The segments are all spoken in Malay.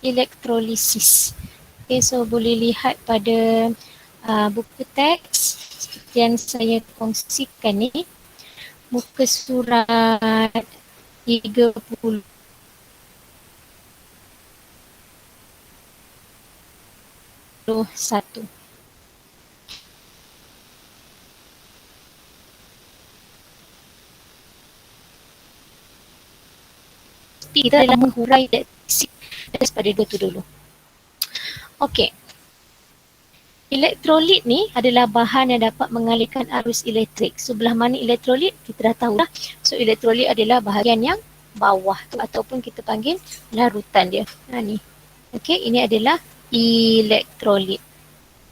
elektrolisis. Okay, so boleh lihat pada buku teks yang saya kongsikan ni, muka surat 31. Kita dalam menghurai elektrisiti daripada dua tu dulu. Okey. Elektrolit ni adalah bahan yang dapat mengalirkan arus elektrik. Sebelah mana elektrolit kita dah tahu lah. So elektrolit adalah bahagian yang bawah tu ataupun kita panggil larutan dia. Ni. Okey, ini adalah elektrolit.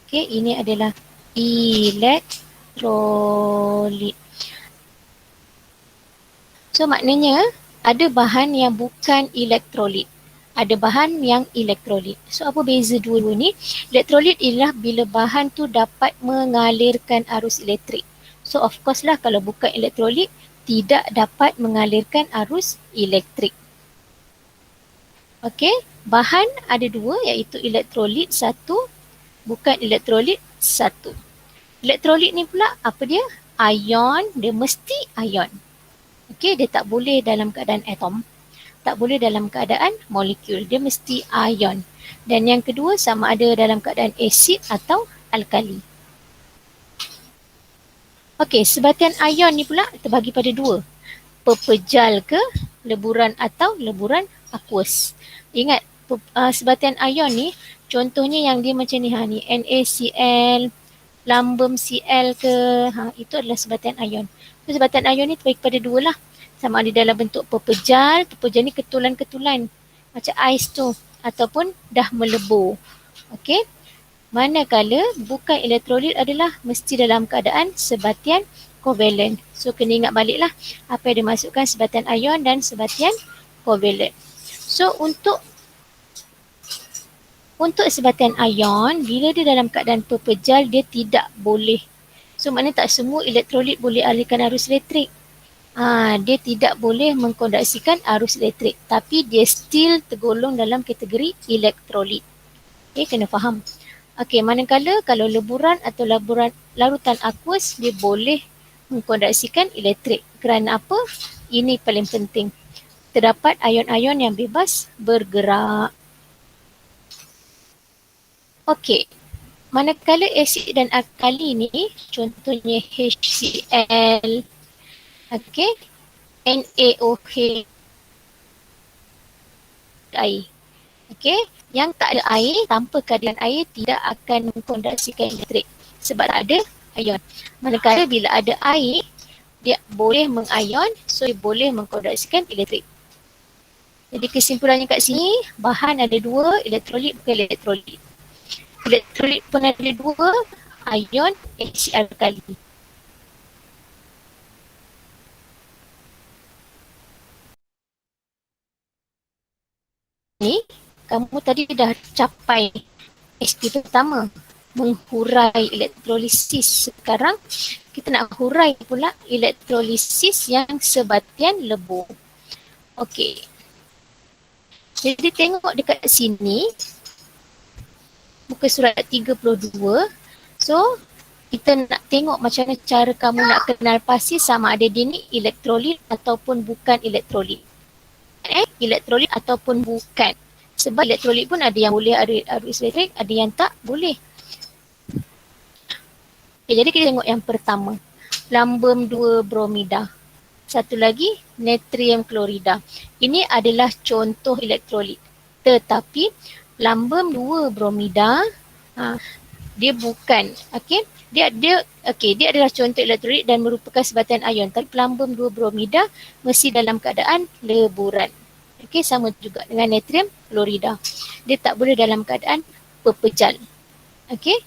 Okey, ini adalah elektrolit. So maknanya ada bahan yang bukan elektrolit. Ada bahan yang elektrolit. So apa beza dua-dua ni? Elektrolit ialah bila bahan tu dapat mengalirkan arus elektrik. So of course lah kalau bukan elektrolit tidak dapat mengalirkan arus elektrik. Okey, bahan ada dua iaitu elektrolit satu, bukan elektrolit satu. Elektrolit ni pula apa dia? Ion, dia mesti ion. Okey, dia tak boleh dalam keadaan atom, tak boleh dalam keadaan molekul, dia mesti ion. Dan yang kedua sama ada dalam keadaan asid atau alkali. Okey, sebatian ion ni pula terbagi pada dua. Pepejal ke leburan atau leburan aqueous. Ingat, sebatian ion ni contohnya yang dia macam ni, ni NaCl, lambung Cl ke, itu adalah sebatian ion. So, sebatian ion ni terbagi pada dua lah. Sama ada dalam bentuk pepejal ni ketulan-ketulan macam ais tu ataupun dah melebur. Okey. Manakala bukan elektrolit adalah mesti dalam keadaan sebatian kovalent. So kena ingat baliklah apa yang dimasukkan sebatian ion dan sebatian kovalent. So untuk sebatian ion, bila dia dalam keadaan pepejal, dia tidak boleh. So maknanya tak semua elektrolit boleh alirkan arus elektrik. Dia tidak boleh mengkonduksikan arus elektrik, tapi dia still tergolong dalam kategori elektrolit. Okay, kena faham. Okey, manakala kalau leburan atau larutan aqueous, dia boleh mengkonduksikan elektrik. Kerana apa? Ini paling penting. Terdapat ion-ion yang bebas bergerak. Okey, manakala asid dan alkali ni, contohnya HCl, okey, NaOH, air. Okey, yang tak ada air, tanpa kehadiran air tidak akan mengkonduksikan elektrik sebab tak ada ion. Manakala bila ada air, dia boleh mengion, so dia boleh mengkonduksikan elektrik. Jadi kesimpulannya kat sini, bahan ada dua, elektrolit bukan elektrolit. Elektrolit pun ada dua, ion, asid, alkali. Ni, kamu tadi dah capai SP pertama, menghurai elektrolisis. Sekarang kita nak hurai pula elektrolisis yang sebatian lebur. Okey. Jadi tengok dekat sini, muka surat 32. So, kita nak tengok macam mana cara kamu nak kenal pasti sama ada dia ni elektrolit ataupun bukan elektrolit. Elektrolit ataupun bukan. Sebab elektrolit pun ada yang boleh arus elektrik, ada yang tak boleh. Okay, jadi kita tengok yang pertama. Lambum 2 bromida. Satu lagi, natrium klorida. Ini adalah contoh elektrolit. Tetapi, lambum 2 bromida, dia bukan. Okay? Dia adalah contoh elektrolit dan merupakan sebatian ion. Tapi lambum 2 bromida mesti dalam keadaan leburan. Okey, sama juga dengan natrium klorida. Dia tak boleh dalam keadaan pepejal. Okey.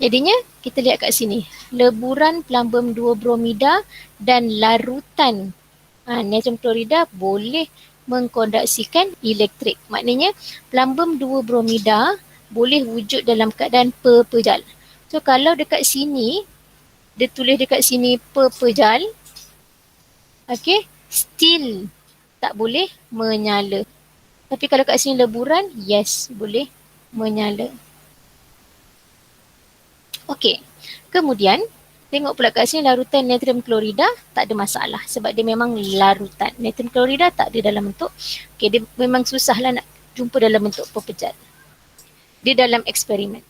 Jadinya kita lihat kat sini. Leburan pelambum 2 bromida dan larutan natrium klorida boleh mengkonduksikan elektrik. Maknanya pelambum 2 bromida boleh wujud dalam keadaan pepejal. So kalau dekat sini, dia tulis dekat sini pepejal, okey, still tak boleh menyala. Tapi kalau kat sini leburan, yes, boleh menyala. Okey. Kemudian, tengok pula kat sini larutan natrium klorida tak ada masalah sebab dia memang larutan. Natrium klorida tak ada dalam bentuk, dia memang susahlah nak jumpa dalam bentuk pepejal. Dia dalam eksperimen.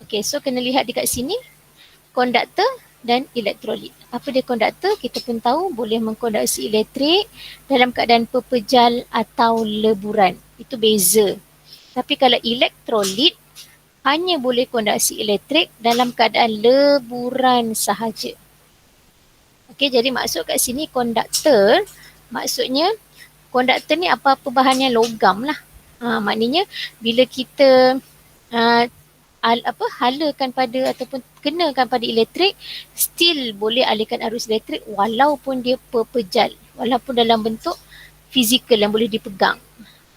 Okey, so kena lihat dekat sini, konduktor dan elektrolit. Apa dia konduktor? Kita pun tahu boleh mengkonduksi elektrik dalam keadaan pepejal atau leburan. Itu beza. Tapi kalau elektrolit, hanya boleh konduksi elektrik dalam keadaan leburan sahaja. Okey, jadi maksud kat sini konduktor, maksudnya konduktor ni apa-apa bahan yang logam lah. Maknanya bila kita halakan pada ataupun kenakan pada elektrik, still boleh alihkan arus elektrik walaupun dia pepejal, walaupun dalam bentuk fizikal yang boleh dipegang.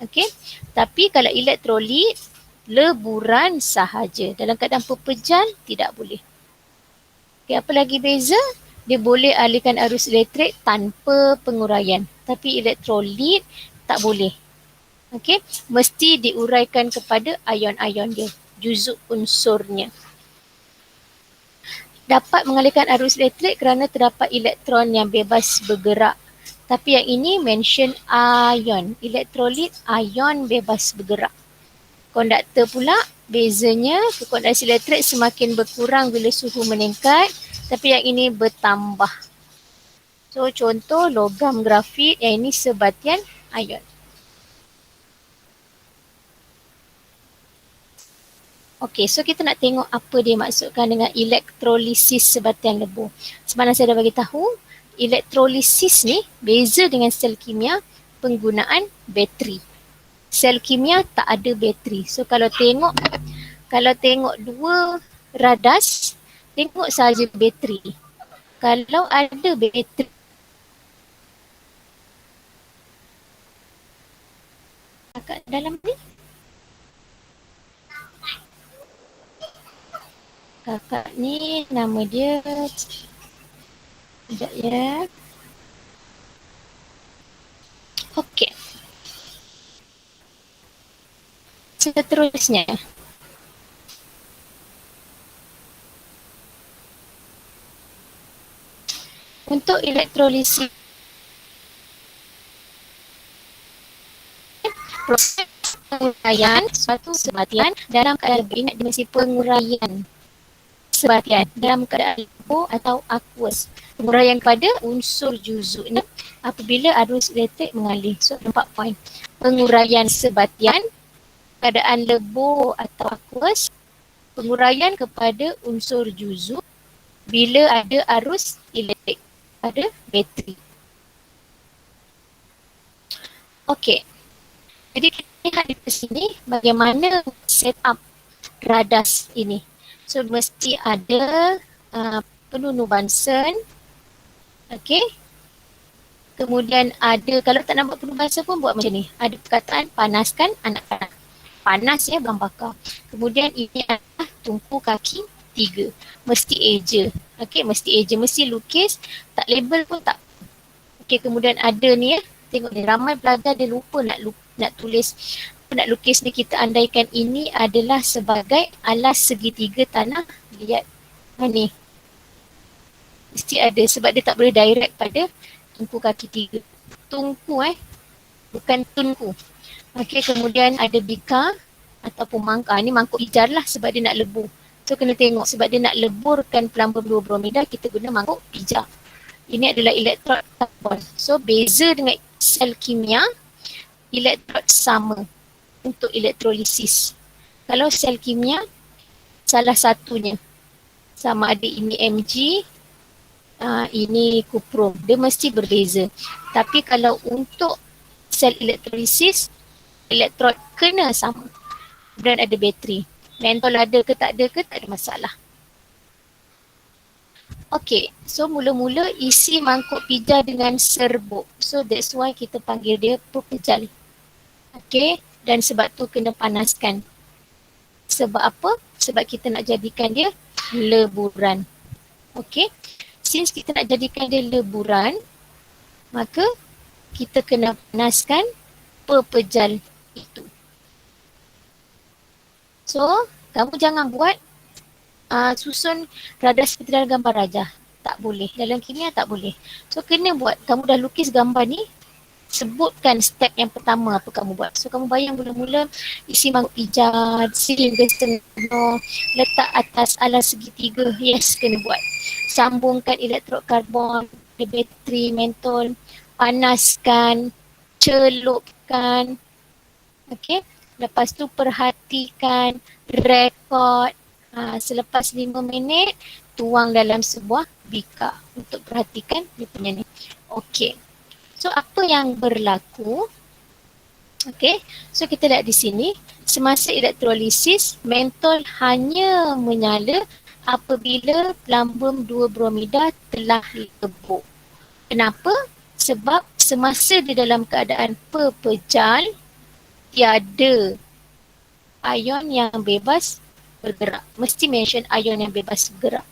Okey, tapi kalau elektrolit, leburan sahaja. Dalam keadaan pepejal, tidak boleh. Okay, apa lagi beza? Dia boleh alihkan arus elektrik tanpa penguraian. Tapi elektrolit tak boleh. Okay, mesti diuraikan kepada ion-ion dia, juzuk unsurnya. Dapat mengalihkan arus elektrik kerana terdapat elektron yang bebas bergerak. Tapi yang ini mention ion. Elektrolit, ion bebas bergerak. Konduktor pula, bezanya kekonduksi elektrik semakin berkurang bila suhu meningkat, tapi yang ini bertambah. So contoh logam grafit, yang ini sebatian ion. Okey, so kita nak tengok apa dia maksudkan dengan elektrolisis sebatian lebur. Semalam saya dah bagi tahu, elektrolisis ni beza dengan sel kimia penggunaan bateri. Sel kimia tak ada bateri. So kalau tengok dua radas, tengok sahaja bateri. Kalau ada bateri kat dalam ni, kakak ni nama dia, sekejap ya. Okey. Seterusnya, untuk elektrolisis, proses penguraian suatu sebatian dalam keadaan ingat dimensi penguraian sebatian dalam keadaan lebur atau aqueous. Penguraian kepada unsur juzuknya apabila arus elektrik mengalir. So 4 poin. Penguraian sebatian, keadaan lebur atau aqueous, penguraian kepada unsur juzuk bila ada arus elektrik pada bateri. Okey. Jadi kita lihat di sini bagaimana set up radas ini. So mesti ada penunu Bunsen. Okey. Kemudian ada, kalau tak nampak penunu Bunsen pun buat macam ni. Ada perkataan panaskan anak panah. Panas ya, bahan bakar. Kemudian ini adalah tumpu kaki 3. Mesti eja. Okey, mesti eja. Mesti lukis. Tak label pun tak. Okey, kemudian ada ni ya. Tengok ni, ramai pelajar dia lupa nak tulis, nak lukis ni. Kita andaikan ini adalah sebagai alas segitiga tanah. Lihat. Ni. Mesti ada sebab dia tak boleh direct pada tungku kaki 3. Tungku bukan tunku. Okey, kemudian ada bika ataupun mangkuk. Ni mangkuk ijar lah sebab dia nak lebur. So kena tengok sebab dia nak leburkan pelampun blue bromida, kita guna mangkuk ijar. Ini adalah elektrod karbon. So beza dengan sel kimia, elektrod sama untuk elektrolisis. Kalau sel kimia, salah satunya. Sama ada ini Mg, ini kuprum. Dia mesti berbeza. Tapi kalau untuk sel elektrolisis, elektrod kena sama. Dan ada bateri. Mentol ada ke tak ada masalah. Okey, so mula-mula isi mangkuk pijal dengan serbuk. So that's why kita panggil dia pepejal. Okey, dan sebab tu kena panaskan. Sebab apa? Sebab kita nak jadikan dia leburan. Okey, since kita nak jadikan dia leburan, maka kita kena panaskan pepejal itu. So, kamu jangan buat susun radar seperti dalam gambar rajah. Tak boleh. Dalam kimia tak boleh. So, kena buat. Kamu dah lukis gambar ni, sebutkan step yang pertama apa kamu buat. So, kamu bayang mula-mula isi mangkuk pijat, silinder setengah, letak atas alas segitiga. Yes, kena buat. Sambungkan elektrod karbon, bateri, mentol, panaskan, celupkan. Okey. Lepas tu perhatikan, rekod. Selepas 5 minit, tuang dalam sebuah bika untuk perhatikan dia punya ni. Okey. So, apa yang berlaku? Okey. So, kita lihat di sini. Semasa elektrolisis, mentol hanya menyala apabila pelambung 2 bromida telah lebur. Kenapa? Sebab semasa di dalam keadaan pepejal, tiada ion yang bebas bergerak. Mesti mention ion yang bebas bergerak.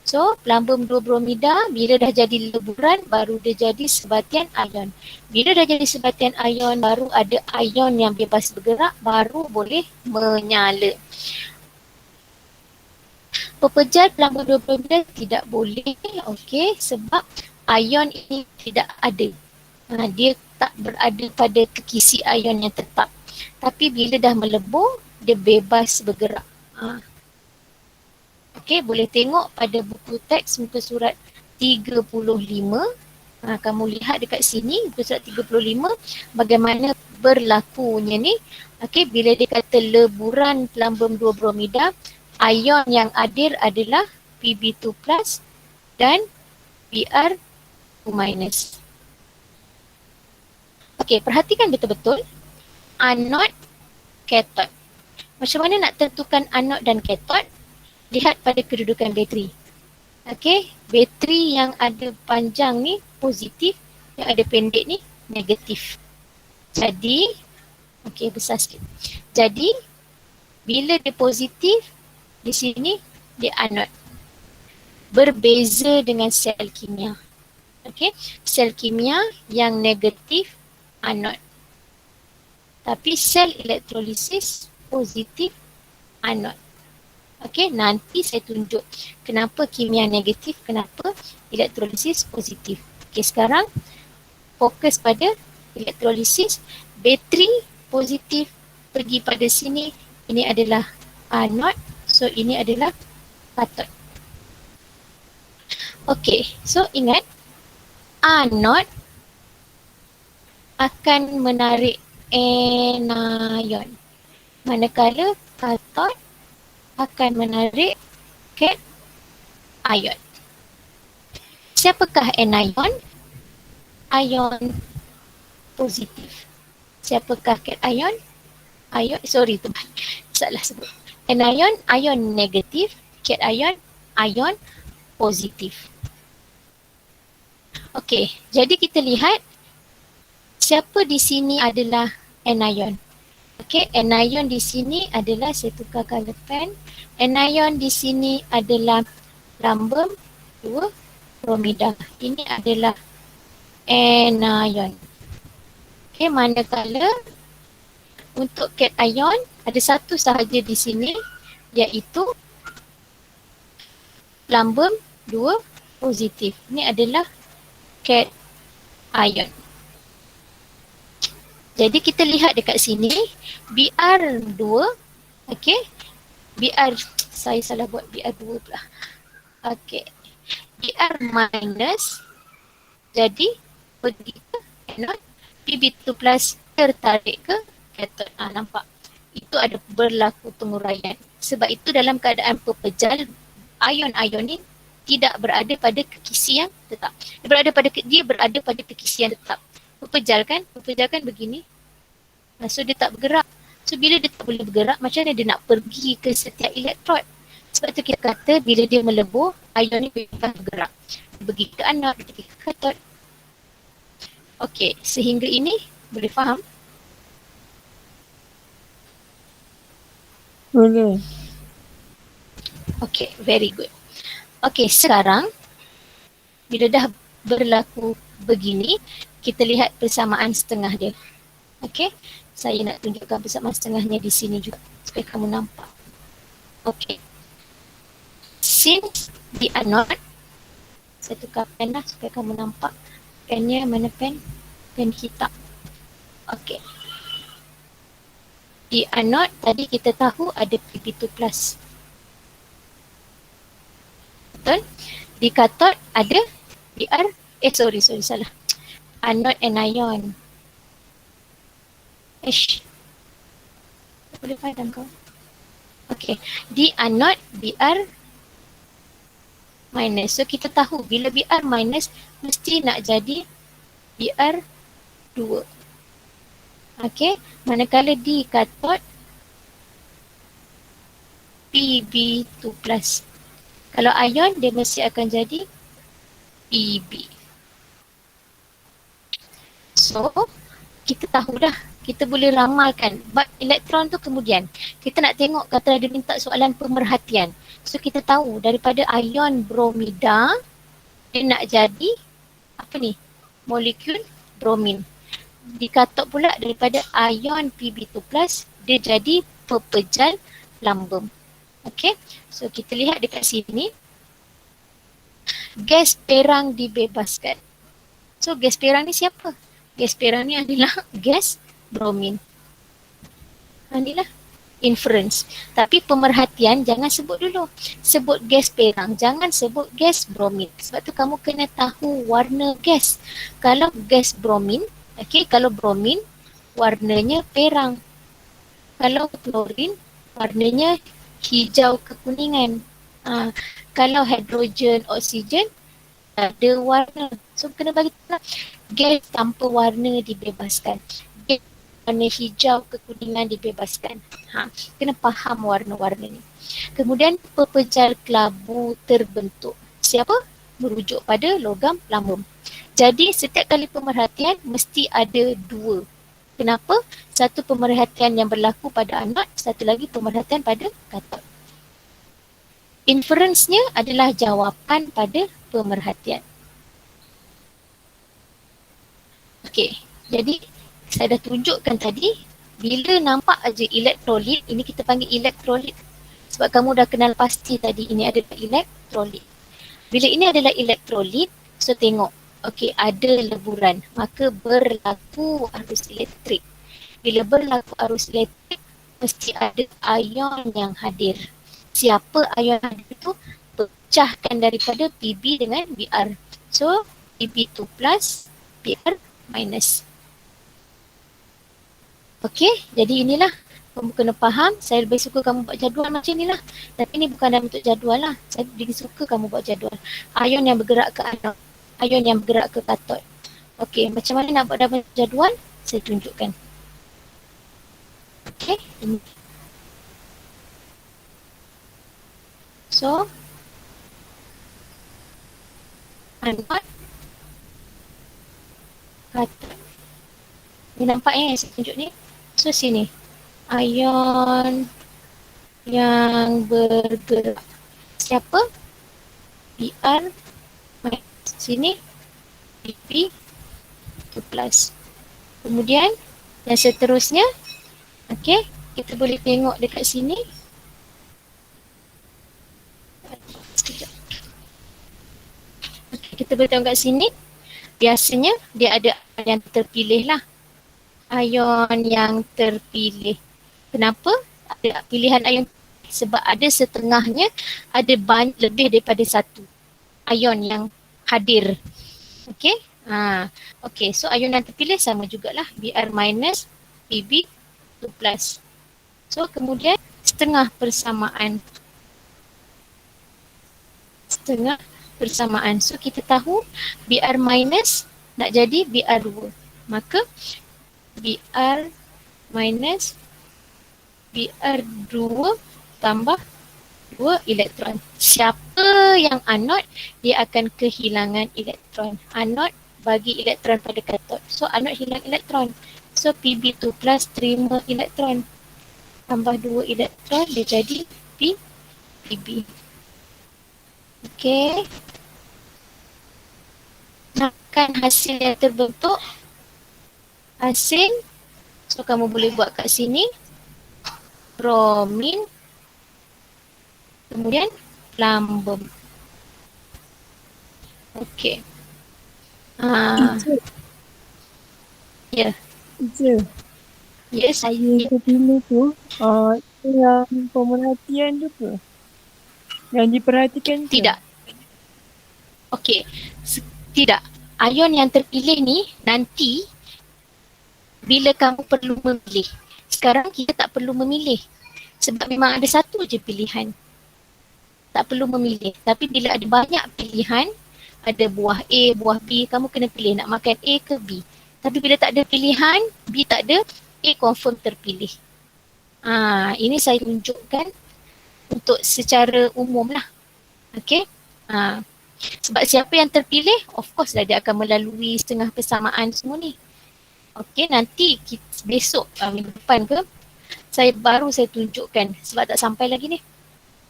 So, pelambung 2 bromida bila dah jadi leburan baru dia jadi sebatian ion. Bila dah jadi sebatian ion baru ada ion yang bebas bergerak baru boleh menyala. Pepejal pelambung 2 bromida tidak boleh, okey, sebab ion ini tidak ada. Dia tak berada pada kekisi ion yang tetap. Tapi bila dah melebur, dia bebas bergerak. Okey, boleh tengok pada buku teks muka surat 35. Kamu lihat dekat sini, muka surat 35, bagaimana berlakunya ni. Okey, bila dia kata leburan pelambung 2 bromida, ion yang hadir adalah Pb2 plus dan Br2 minus. Okey, perhatikan betul-betul. Anod, katot. Macam mana nak tentukan anod dan katot? Lihat pada kedudukan bateri. Okey, bateri yang ada panjang ni positif, yang ada pendek ni negatif. Jadi, okey, besar sikit. Jadi, bila dia positif, di sini dia anod. Berbeza dengan sel kimia. Okey, sel kimia yang negatif anod. Tapi sel elektrolisis positif anod. Okey, nanti saya tunjuk kenapa kimia negatif, kenapa elektrolisis positif. Okey, sekarang fokus pada elektrolisis. Bateri positif pergi pada sini. Ini adalah anod. So, ini adalah katot. Okey, so ingat anod akan menarik anion. Manakala katot akan menarik cation. Siapakah anion? Ion positif. Siapakah cation? Ion, salah sebut. Anion, ion negatif. Cation, ion positif. Okey, jadi kita lihat siapa di sini adalah anion. Okey, anion di sini adalah, saya tukar color pen. Anion di sini adalah pelambung 2 bromida. Ini adalah anion. Okey, manakala untuk cation ada satu sahaja di sini, iaitu pelambung 2 positif. Ini adalah cation. Jadi kita lihat dekat sini, Br2, okey, saya salah buat Br2 pula. Okey, Br minus, jadi pergi ke anode, Pb2 plus tertarik ke katot. Nampak? Itu ada berlaku penguraian. Sebab itu dalam keadaan pepejal, ion-ion ni tidak berada pada kekisi yang tetap. Dia berada pada kekisi yang tetap. Pepejal kan begini. So dia tak bergerak. So bila dia tak boleh bergerak, macam mana dia nak pergi ke setiap elektrod? Sebab tu kita kata bila dia melebur, ion ni bebas bergerak. Dia pergi ke anod, dia pergi ke katot. Okey, sehingga ini boleh faham? Boleh. Okey, very good. Okey, sekarang bila dah berlaku begini, kita lihat persamaan setengah dia. Okey, saya nak tunjukkan bersama setengahnya di sini juga supaya kamu nampak. Okey, since di anode, saya tukar pen lah supaya kamu nampak. Pennya mana pen? Pen hitam. Okey, di anode tadi kita tahu ada Pb2+. Betul? Di kathod ada Br, salah. Anode anion. Boleh padam kau? Okey, di anode Br minus. So kita tahu bila Br minus mesti nak jadi Br2. Okey, manakala di kathod Pb2+. Kalau ion dia mesti akan jadi Pb. So, kita tahu dah. Kita boleh ramalkan. But elektron tu kemudian. Kita nak tengok kata dia minta soalan pemerhatian. So, kita tahu daripada ion bromida, dia nak jadi apa ni? Molekul bromin. Di kathod pula daripada ion Pb2+, dia jadi pepejal lambung. Okey. So, kita lihat dekat sini. Gas perang dibebaskan. So, gas perang ni siapa? Gas perang ni adalah gas bromin. Inilah inference. Tapi pemerhatian jangan sebut dulu. Sebut gas perang, jangan sebut gas bromin. Sebab tu kamu kena tahu warna gas. Kalau gas bromin, okey, kalau bromin warnanya perang. Kalau klorin warnanya hijau kekuningan. Kalau hidrogen, oksigen ada warna. So kena bagi tahu gas tanpa warna dibebaskan. Gas warna hijau kekuningan dibebaskan. Kena faham warna-warna ni. Kemudian pepejal kelabu terbentuk. Siapa? Merujuk pada logam lambung. Jadi setiap kali pemerhatian mesti ada dua. Kenapa? Satu pemerhatian yang berlaku pada anode, satu lagi pemerhatian pada kathod. Inference-nya adalah jawapan pada pemerhatian. Okey, jadi saya dah tunjukkan tadi, bila nampak aja elektrolit, ini kita panggil elektrolit. Sebab kamu dah kenal pasti tadi ini adalah elektrolit. Bila ini adalah elektrolit, so tengok, okey, ada leburan, maka berlaku arus elektrik. Bila berlaku arus elektrik, mesti ada ion yang hadir. Siapa ion hadir itu? Pecahkan daripada Pb dengan Br. So, Pb2+, Br minus. Okey, jadi inilah kamu kena faham. Saya lebih suka kamu buat jadual macam inilah. Tapi ini bukan dalam bentuk jadual lah. Saya lebih suka kamu buat jadual. Ion yang bergerak ke anode, ion yang bergerak ke kathod. Okey, macam mana nak buat dalam bentuk jadual? Saya tunjukkan. Okey, ini. So, anode, kathod. Ni nampak yang saya tunjuk ni. So, sini. Ion yang bergerak. Siapa? Br. Sini. Pb2+. Kemudian, yang seterusnya. Okey, kita boleh tengok dekat sini. Sekejap. Okay, kita boleh tengok kat sini. Biasanya dia ada yang terpilih lah. Ion yang terpilih. Kenapa? Ada pilihan ion sebab ada setengahnya ada lebih daripada satu ion yang hadir. Okey? Okey, so ion yang terpilih sama jugalah Br minus Pb2+. So kemudian setengah persamaan. So kita tahu Br minus nak jadi Br2. Maka Br minus Br2 tambah 2 elektron. Siapa yang anode, dia akan kehilangan elektron. Anode bagi elektron pada kathod. So anode hilang elektron. So Pb2+ terima elektron. Tambah 2 elektron, dia jadi Pb. Okey. Nakkan hasil yang terbentuk. Hasil So kamu boleh buat kat sini bromin, kemudian lambem. Okey. Teacher, Ya. teacher. Yes. Air yang terpilih tu, itu yang pemerhatian tu ke? Yang diperhatikan ke? Tidak. Okey. Tidak. Ion yang terpilih ni nanti bila kamu perlu memilih. Sekarang kita tak perlu memilih. Sebab memang ada satu je pilihan. Tak perlu memilih. Tapi bila ada banyak pilihan, ada buah A, buah B, kamu kena pilih nak makan A ke B. Tapi bila tak ada pilihan, B tak ada, A confirm terpilih. Ini saya tunjukkan untuk secara umum lah. Okay. Sebab siapa yang terpilih, of course lah dia akan melalui setengah persamaan semua ni. Okay, nanti besok, minggu depan ke, saya tunjukkan sebab tak sampai lagi ni.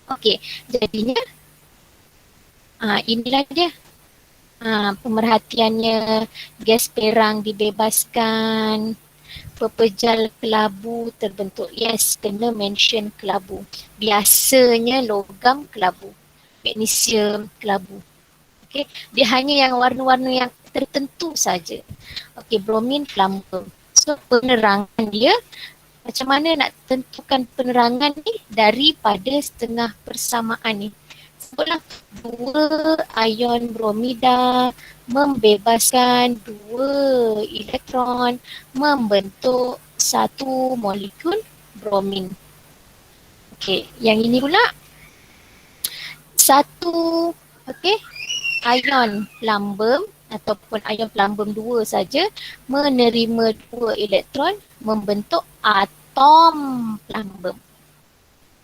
Okay, jadinya inilah dia. Pemerhatiannya, gas perang dibebaskan, pepejal kelabu terbentuk. Yes, kena mention kelabu. Biasanya logam kelabu, magnesium kelabu. Okay, dia hanya yang warna-warna yang tertentu saja. Okay, bromin lambem. So penerangan dia, macam mana nak tentukan penerangan ni daripada setengah persamaan ni. Sebutlah 2 ion bromida membebaskan 2 elektron membentuk 1 molekul bromin. Okey, yang ini pula 1 ion lambem ataupun ion lambem 2 saja menerima 2 elektron membentuk atom lambem.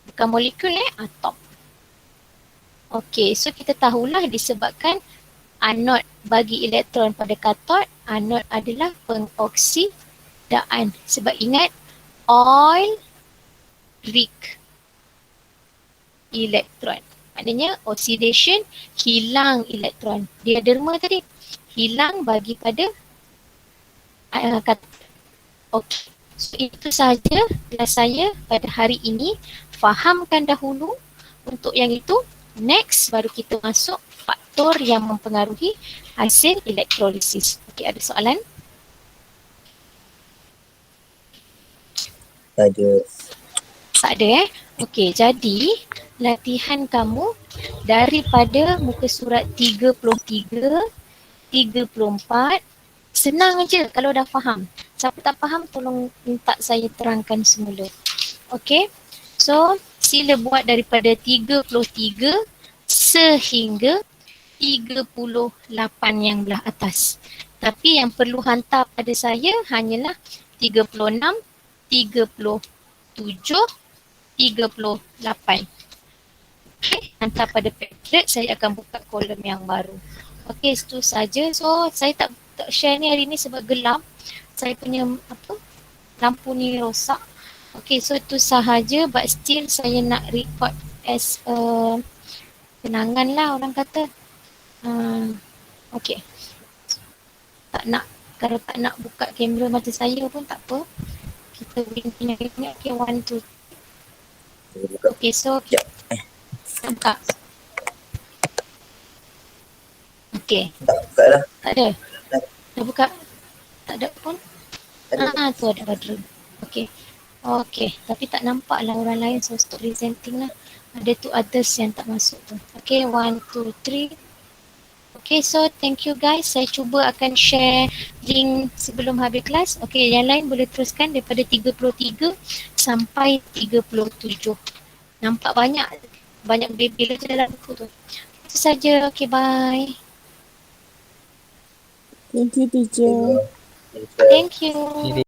Bukan molekul atom. Okey, so kita tahulah disebabkan anod bagi elektron pada katod, anod adalah pengoksidaan. Sebab ingat, oil rig elektron. Maknanya oxidation, hilang elektron. Dia derma tadi, hilang bagi pada katod. Okey, so itu sahaja kelas saya pada hari ini. Fahamkan dahulu untuk yang itu. Next, baru kita masuk faktor yang mempengaruhi hasil elektrolisis. Okey, ada soalan? Tak ada Okey, jadi latihan kamu daripada muka surat 33, 34, senang je kalau dah faham. Siapa tak faham, tolong minta saya terangkan semula. Okey, so sila buat daripada 33 sehingga 38 yang belah atas. Tapi yang perlu hantar pada saya hanyalah 36, 37, 38. Okay, hantar pada Padlet, saya akan buka kolom yang baru. Okey, itu saja. So, saya tak share ni hari ni sebab gelap. Saya punya lampu ni rosak. Okay, so itu sahaja, but still saya nak record as kenangan lah orang kata. Okay. Tak nak, kalau tak nak buka kamera mata saya pun tak apa. Kita ingat, okay, 1, 2. Okay, so kita buka. Okay. Tak ada? Dah buka? Tak ada pun? Tu ada wardrobe. Okay. Okay, tapi tak nampak lah orang lain, so stop presenting lah. Ada tu others yang tak masuk tu. Okay, 1, 2, 3. Okay, so thank you guys. Saya cuba akan share link sebelum habis kelas. Okay, yang lain boleh teruskan daripada 33 sampai 37. Nampak banyak baby je dalam buku tu. Itu saja. Okay, bye. Thank you, teacher. Thank you.